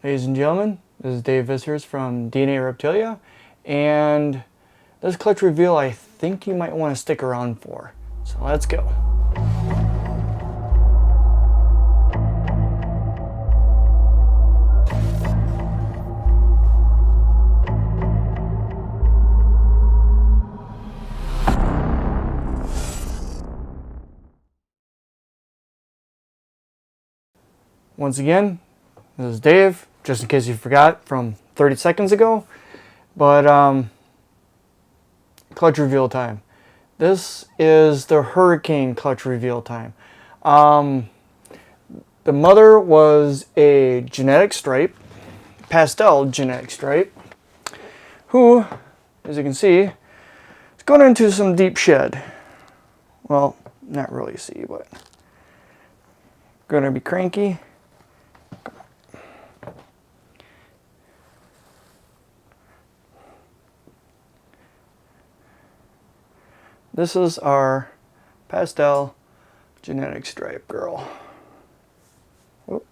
Ladies and gentlemen, this is Dave Visers from DNA Reptilia, and this clutch reveal I think you might want to stick around for. So let's go. Once again, this is Dave, just in case you forgot from 30 seconds ago. But clutch reveal time. This is the hurricane clutch reveal time. The mother was a genetic stripe, pastel genetic stripe, who, as you can see, is going into some deep shed. Well, not really see, but gonna be cranky. This is our pastel genetic stripe girl. Whoop.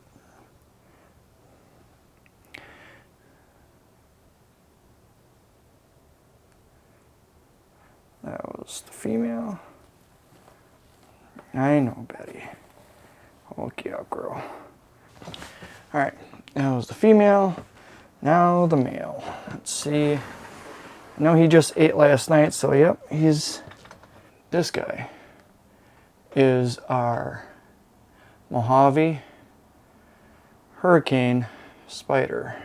That was the female. I know, Betty. I'll look you up, girl. Alright, that was the female. Now the male. Let's see. I know he just ate last night, so yep, he's... This guy is our Mojave Hurricane Spider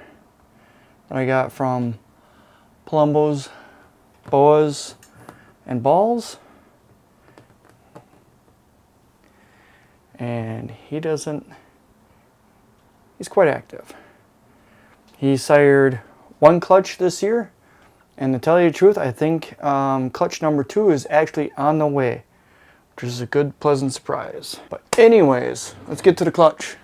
that I got from Palumbo's Boas and Balls. And he's quite active. He sired one clutch this year. And to tell you the truth, I think clutch number 2 is actually on the way, which is a good, pleasant surprise. But anyways, let's get to the clutch.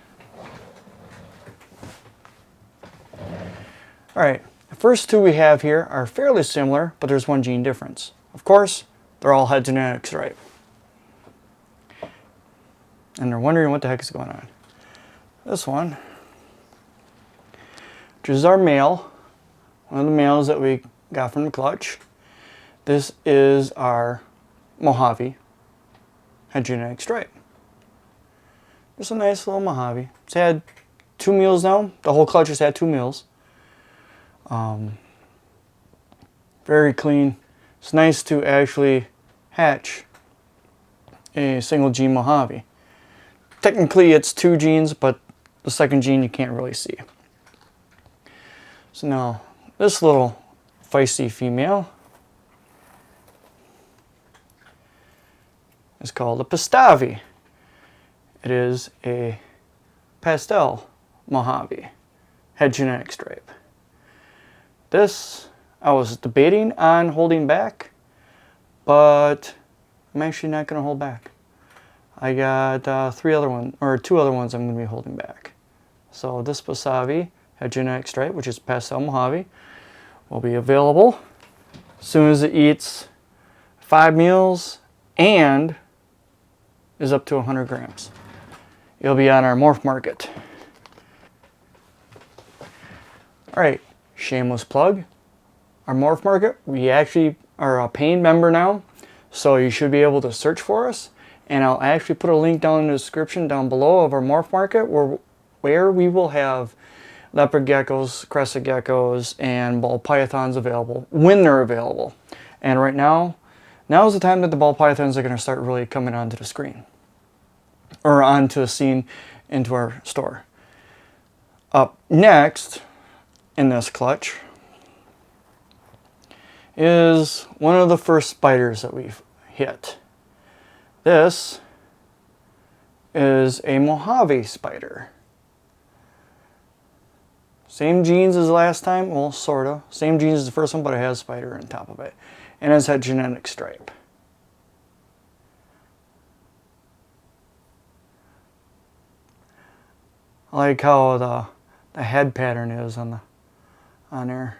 All right, the first two we have here are fairly similar, but there's one gene difference. Of course, they're all het genetic stripe. And they're wondering what the heck is going on. This one, which is our male, one of the males that we got from the clutch. This is our Mojave het genetic stripe. Just a nice little Mojave. It's had 2 meals now. The whole clutch has had 2 meals. Very clean. It's nice to actually hatch a single gene Mojave. Technically it's 2 genes, but the second gene you can't really see. So now this little feisty female is called a Pistavi. It is a pastel Mojave het genetic stripe. This I was debating on holding back, but I'm actually not going to hold back. I got 2 other ones I'm going to be holding back. So this Pistavi het genetic stripe, which is pastel Mojave, will be available as soon as it eats 5 meals and is up to 100 grams. It'll be on our morph market. Alright, shameless plug. Our morph market, we actually are a paying member now, so you should be able to search for us. And I'll actually put a link down in the description down below of our morph market where we will have leopard geckos, crested geckos, and ball pythons available when they're available. And right now is the time that the ball pythons are going to start really coming onto the screen. Or onto the scene into our store. Up next in this clutch is one of the first spiders that we've hit. This is a Mojave Spider. Same genes as last time, well, sorta. Same genes as the first one, but it has spider on top of it. And it's had genetic stripe. I like how the head pattern is on there.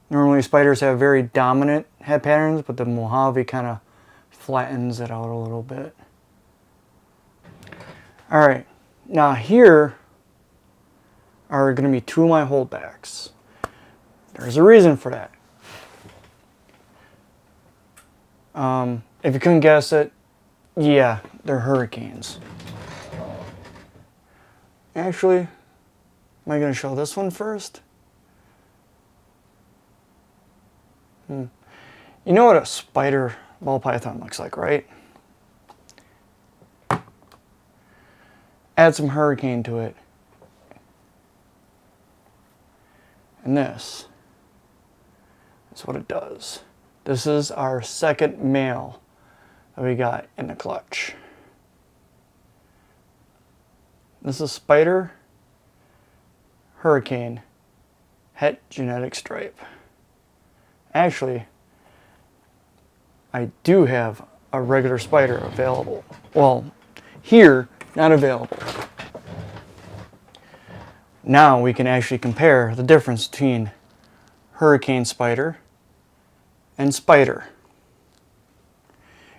Normally spiders have very dominant head patterns, but the Mojave kind of flattens it out a little bit. Alright, now here are going to be two of my holdbacks. There's a reason for that. If you couldn't guess it, yeah, they're hurricanes. Actually, am I going to show this one first? You know what a spider ball python looks like, right? Add some hurricane to it. And this is what it does. This is our second male that we got in the clutch. This is Spider Hurricane Het Genetic Stripe. Actually, I do have a regular spider available. Well, here, not available. Now we can actually compare the difference between hurricane spider and spider.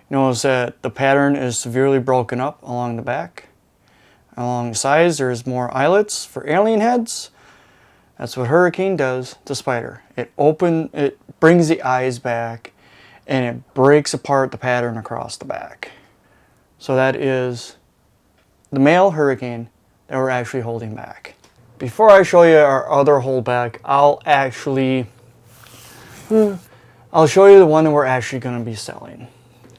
Notice that the pattern is severely broken up along the back. Along the sides, there's more eyelets for alien heads. That's what hurricane does to spider. It brings the eyes back and it breaks apart the pattern across the back. So that is the male hurricane that we're actually holding back. Before I show you our other holdback, I'll show you the one that we're actually going to be selling.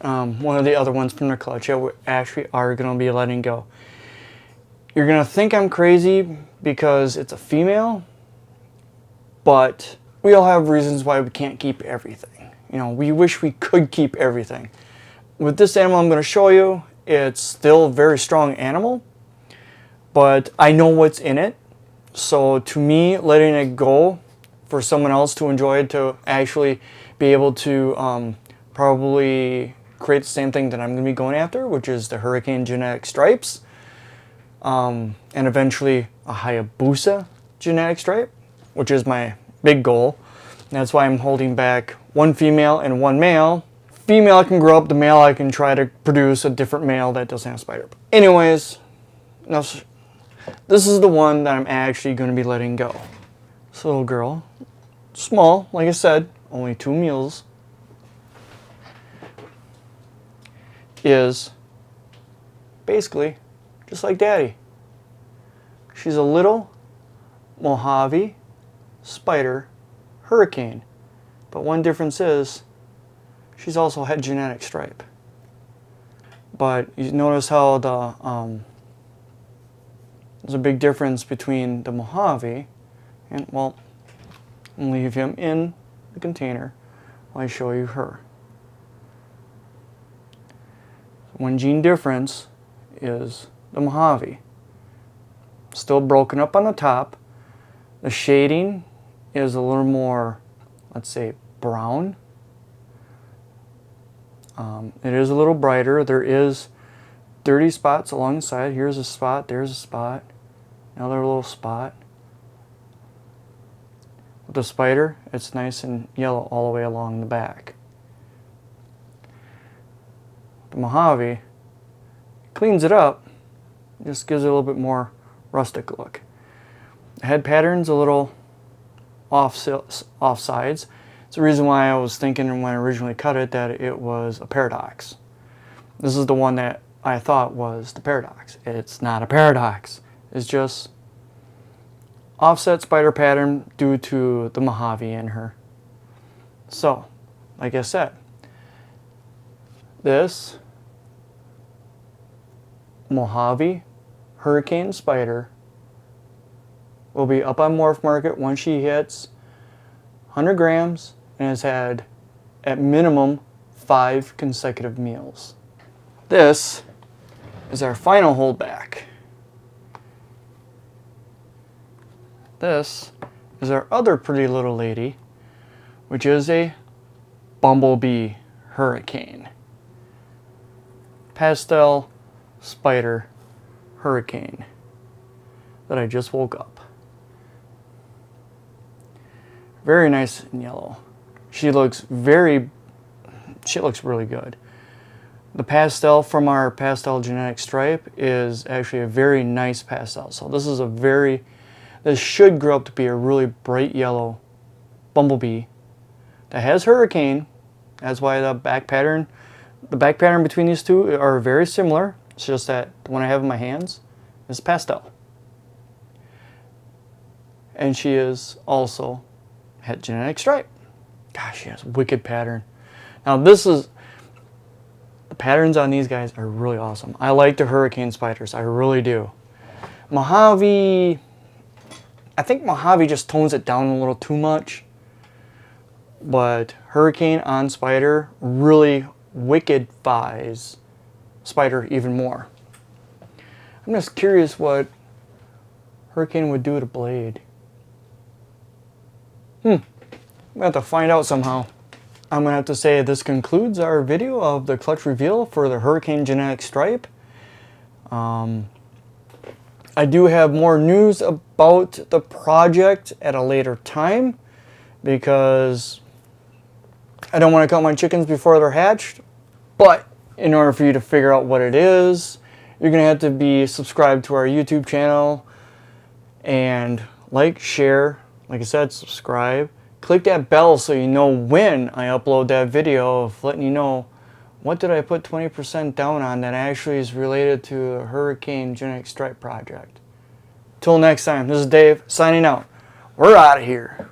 One of the other ones from the clutch that we actually are going to be letting go. You're going to think I'm crazy because it's a female, but we all have reasons why we can't keep everything. You know, we wish we could keep everything. With this animal I'm going to show you, it's still a very strong animal, but I know what's in it. So to me, letting it go for someone else to enjoy it, to actually be able to probably create the same thing that I'm going to be going after, which is the hurricane genetic stripes, and eventually a Hayabusa genetic stripe, which is my big goal. And that's why I'm holding back one female and one male. Female can grow up, the male I can try to produce a different male that doesn't have spider. But anyways, this is the one that I'm actually going to be letting go. This little girl, small, like I said, only 2 meals, is basically just like Daddy. She's a little Mojave Spider Hurricane, but one difference is she's also Het Genetic Stripe. But you notice how there's a big difference between the Mojave and, well, I'll leave him in the container while I show you her. One gene difference is the Mojave. Still broken up on the top. The shading is a little more, let's say, brown. It is a little brighter. There is dirty spots along the side. Here's a spot, there's a spot, another little spot. With the spider, it's nice and yellow all the way along the back. The Mojave cleans it up, just gives it a little bit more rustic look. The head pattern's a little off sides. It's the reason why I was thinking when I originally cut it that it was a paradox. This is the one that I thought was the paradox. It's not a paradox. It's just offset spider pattern due to the Mojave in her. So, like I said, this Mojave Hurricane Spider will be up on Morph Market once she hits 100 grams and has had at minimum 5 consecutive meals. This is our final holdback. This is our other pretty little lady, which is a Bumblebee Hurricane. Pastel Spider Hurricane that I just woke up. Very nice and yellow. She looks really good. The pastel from our pastel genetic stripe is actually a very nice pastel. So this is a very This should grow up to be a really bright yellow bumblebee that has hurricane. That's why the back pattern between these two are very similar. It's just that the one I have in my hands is pastel. And she is also het genetic stripe. Gosh, she has a wicked pattern. Now the patterns on these guys are really awesome. I like the hurricane spiders, I really do. Mojave, I think Mojave just tones it down a little too much. But hurricane on spider really wickedifies spider even more. I'm just curious what hurricane would do to blade. I'm gonna have to find out somehow. I'm gonna have to say this concludes our video of the clutch reveal for the hurricane genetic stripe. I do have more news about the project at a later time because I don't want to count my chickens before they're hatched. But in order for you to figure out what it is, you're gonna have to be subscribed to our YouTube channel and like, share, like I said, subscribe. Click that bell so you know when I upload that video of letting you know what did I put 20% down on that actually is related to a hurricane genetic stripe project. Till next time, this is Dave signing out. We're out of here.